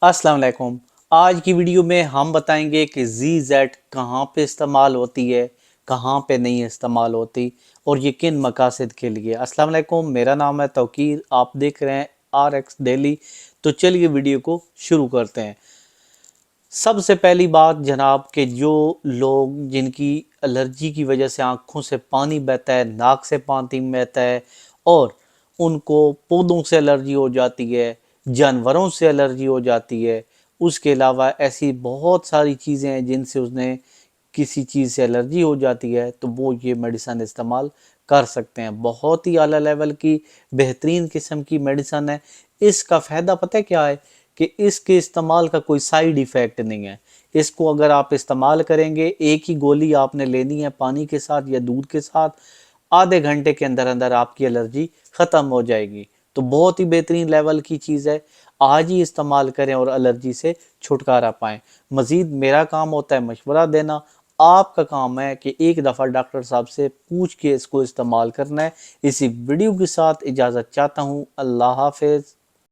अस्सलाम वालेकुम। आज की वीडियो में हम बताएंगे कि ZZ कहाँ पे इस्तेमाल होती है, कहाँ पे नहीं इस्तेमाल होती और ये किन मकासद के लिए। अस्सलाम वालेकुम, मेरा नाम है तौकीर, आप देख रहे हैं RX डेली। तो चलिए वीडियो को शुरू करते हैं। सबसे पहली बात जनाब कि जो लोग जिनकी एलर्जी की वजह से आँखों से पानी बहता है, नाक से पानी बहता है और उनको पौधों से एलर्जी हो जाती है, जानवरों से एलर्जी हो जाती है, उसके अलावा ऐसी बहुत सारी चीज़ें हैं जिनसे उसने किसी चीज़ से एलर्जी हो जाती है, तो वो ये मेडिसन इस्तेमाल कर सकते हैं। बहुत ही आला लेवल की बेहतरीन किस्म की मेडिसन है। इसका फ़ायदा पता है क्या है कि इसके इस्तेमाल का कोई साइड इफ़ेक्ट नहीं है। इसको अगर आप इस्तेमाल करेंगे, एक ही गोली आपने लेनी है पानी के साथ या दूध के साथ, आधे घंटे के अंदर अंदर आपकी एलर्जी ख़त्म हो जाएगी। तो बहुत ही बेहतरीन लेवल की चीज़ है। आज ही इस्तेमाल करें और एलर्जी से छुटकारा पाएँ। मज़ीद मेरा काम होता है मशवरा देना, आपका काम है कि एक दफ़ा डॉक्टर साहब से पूछ के इसको इस्तेमाल करना है। इसी वीडियो के साथ इजाज़त चाहता हूँ। अल्लाह हाफ़िज़।